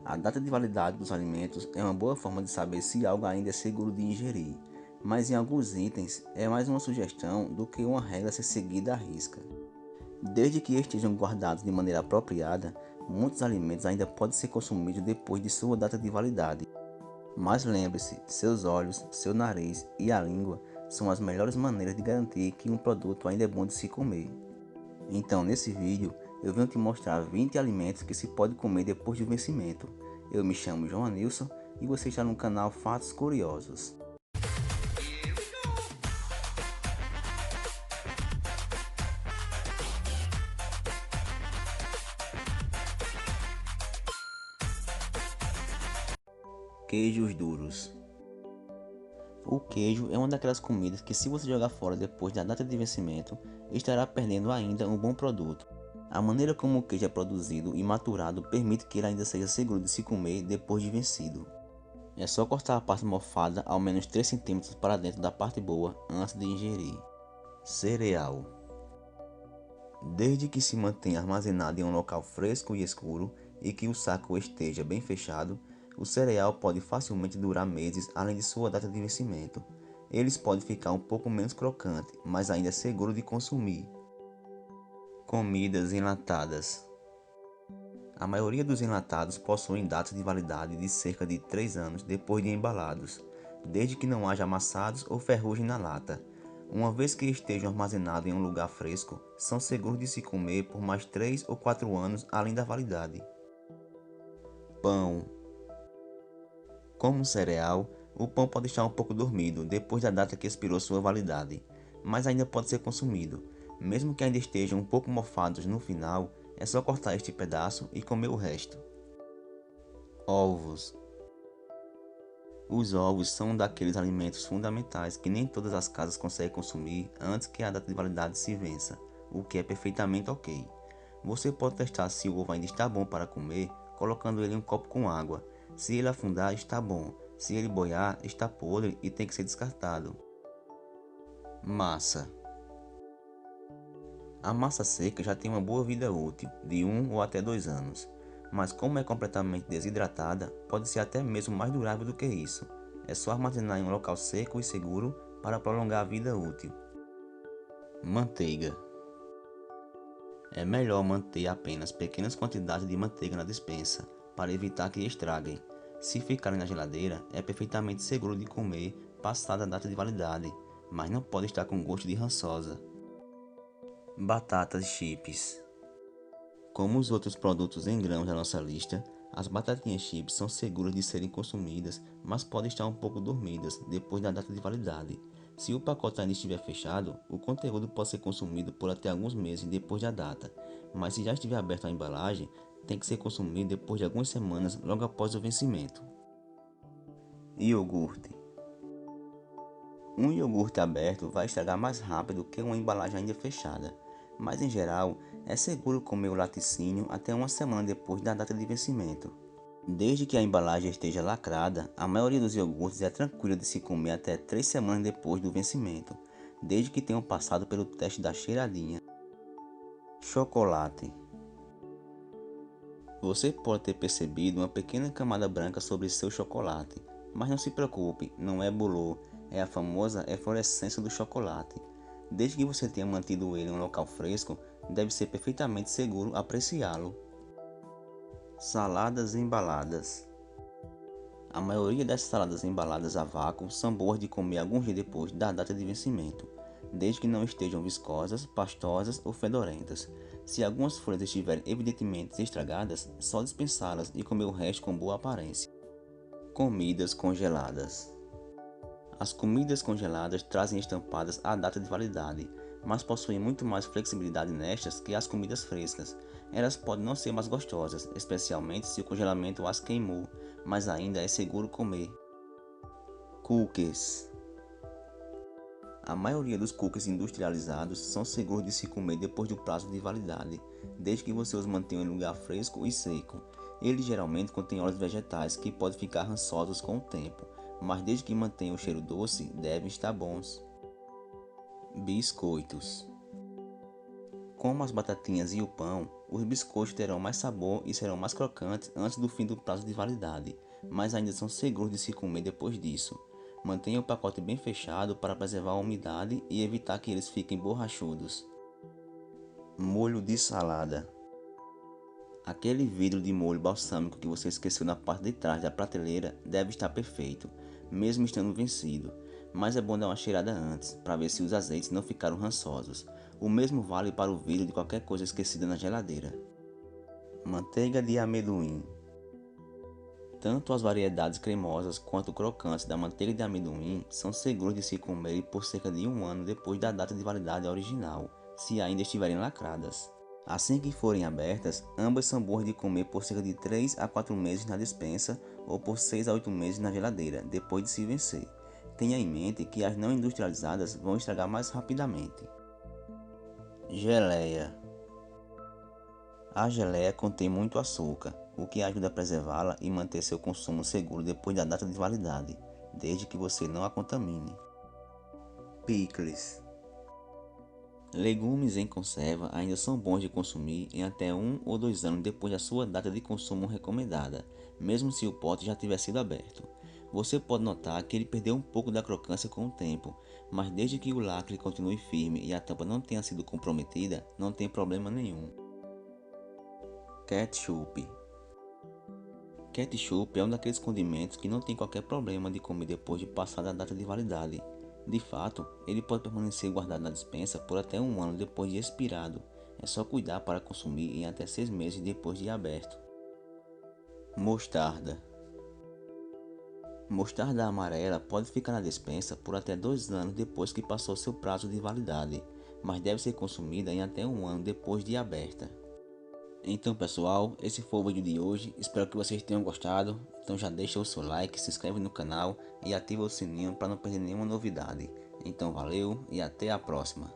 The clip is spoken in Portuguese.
A data de validade dos alimentos é uma boa forma de saber se algo ainda é seguro de ingerir, mas em alguns itens é mais uma sugestão do que uma regra a ser seguida à risca. Desde que estejam guardados de maneira apropriada, muitos alimentos ainda podem ser consumidos depois de sua data de validade. Mas lembre-se, seus olhos, seu nariz e a língua são as melhores maneiras de garantir que um produto ainda é bom de se comer. Então, nesse vídeo, eu venho te mostrar 20 alimentos que se pode comer depois do vencimento. Eu me chamo João Nilson e você está no canal Fatos Curiosos. Queijos duros. O queijo é uma daquelas comidas que, se você jogar fora depois da data de vencimento, estará perdendo ainda um bom produto. A maneira como o queijo é produzido e maturado permite que ele ainda seja seguro de se comer depois de vencido. É só cortar a parte mofada ao menos 3 cm para dentro da parte boa antes de ingerir. Cereal. Desde que se mantenha armazenado em um local fresco e escuro e que o saco esteja bem fechado, o cereal pode facilmente durar meses além de sua data de vencimento. Eles podem ficar um pouco menos crocante, mas ainda é seguro de consumir. Comidas enlatadas. A maioria dos enlatados possuem datas de validade de cerca de 3 anos depois de embalados, desde que não haja amassados ou ferrugem na lata. Uma vez que estejam armazenados em um lugar fresco, são seguros de se comer por mais 3 ou 4 anos além da validade. Pão. Como cereal, o pão pode estar um pouco dormido depois da data que expirou sua validade, mas ainda pode ser consumido. Mesmo que ainda estejam um pouco mofados no final, é só cortar este pedaço e comer o resto. Ovos. Os ovos são um daqueles alimentos fundamentais que nem todas as casas conseguem consumir antes que a data de validade se vença, o que é perfeitamente ok. Você pode testar se o ovo ainda está bom para comer, colocando ele em um copo com água. Se ele afundar, está bom. Se ele boiar, está podre e tem que ser descartado. Massa. A massa seca já tem uma boa vida útil, de 1 ou até 2 anos. Mas como é completamente desidratada, pode ser até mesmo mais durável do que isso. É só armazenar em um local seco e seguro para prolongar a vida útil. Manteiga. É melhor manter apenas pequenas quantidades de manteiga na despensa, para evitar que estraguem. Se ficarem na geladeira, é perfeitamente seguro de comer passada a data de validade, mas não pode estar com gosto de rançosa. Batatas chips. Como os outros produtos em grãos da nossa lista, as batatinhas chips são seguras de serem consumidas, mas podem estar um pouco dormidas depois da data de validade. Se o pacote ainda estiver fechado, o conteúdo pode ser consumido por até alguns meses depois da data, mas se já estiver aberta a embalagem, tem que ser consumido depois de algumas semanas logo após o vencimento. Iogurte. Um iogurte aberto vai estragar mais rápido que uma embalagem ainda fechada, mas em geral é seguro comer o laticínio até uma semana depois da data de vencimento. Desde que a embalagem esteja lacrada, a maioria dos iogurtes é tranquila de se comer até 3 semanas depois do vencimento, desde que tenham passado pelo teste da cheiradinha. Chocolate. Você pode ter percebido uma pequena camada branca sobre seu chocolate, mas não se preocupe, não é bolor, é a famosa eflorescência do chocolate. Desde que você tenha mantido ele em um local fresco, deve ser perfeitamente seguro apreciá-lo. Saladas embaladas. A maioria das saladas embaladas a vácuo são boas de comer alguns dias depois da data de vencimento, desde que não estejam viscosas, pastosas ou fedorentas. Se algumas folhas estiverem evidentemente estragadas, só dispensá-las e comer o resto com boa aparência. Comidas congeladas. As comidas congeladas trazem estampadas a data de validade, mas possuem muito mais flexibilidade nestas que as comidas frescas. Elas podem não ser mais gostosas, especialmente se o congelamento as queimou, mas ainda é seguro comer. Cookies. A maioria dos cookies industrializados são seguros de se comer depois do prazo de validade, desde que você os mantenha em lugar fresco e seco. Eles geralmente contêm óleos vegetais que podem ficar rançosos com o tempo, mas desde que mantenha o cheiro doce, devem estar bons. Biscoitos. Como as batatinhas e o pão, os biscoitos terão mais sabor e serão mais crocantes antes do fim do prazo de validade, mas ainda são seguros de se comer depois disso. Mantenha o pacote bem fechado para preservar a umidade e evitar que eles fiquem borrachudos. Molho de salada. Aquele vidro de molho balsâmico que você esqueceu na parte de trás da prateleira deve estar perfeito, mesmo estando vencido, mas é bom dar uma cheirada antes, para ver se os azeites não ficaram rançosos. O mesmo vale para o vidro de qualquer coisa esquecida na geladeira. Manteiga de amendoim. Tanto as variedades cremosas quanto crocantes da manteiga de amendoim são seguros de se comer por cerca de 1 ano depois da data de validade original, se ainda estiverem lacradas. Assim que forem abertas, ambas são boas de comer por cerca de 3 a 4 meses na despensa ou por 6 a 8 meses na geladeira, depois de se vencer. Tenha em mente que as não industrializadas vão estragar mais rapidamente. Geleia. A geleia contém muito açúcar, o que ajuda a preservá-la e manter seu consumo seguro depois da data de validade, desde que você não a contamine. Picles. Legumes em conserva ainda são bons de consumir em até 1 ou 2 anos depois da sua data de consumo recomendada, mesmo se o pote já tiver sido aberto. Você pode notar que ele perdeu um pouco da crocância com o tempo, mas desde que o lacre continue firme e a tampa não tenha sido comprometida, não tem problema nenhum. Ketchup. Ketchup é um daqueles condimentos que não tem qualquer problema de comer depois de passar a data de validade. De fato, ele pode permanecer guardado na despensa por até 1 ano depois de expirado. É só cuidar para consumir em até 6 meses depois de aberto. Mostarda. Mostarda amarela pode ficar na despensa por até 2 anos depois que passou seu prazo de validade, mas deve ser consumida em até 1 ano depois de aberta. Então pessoal, esse foi o vídeo de hoje, espero que vocês tenham gostado, então já deixa o seu like, se inscreve no canal e ativa o sininho para não perder nenhuma novidade. Então valeu e até a próxima.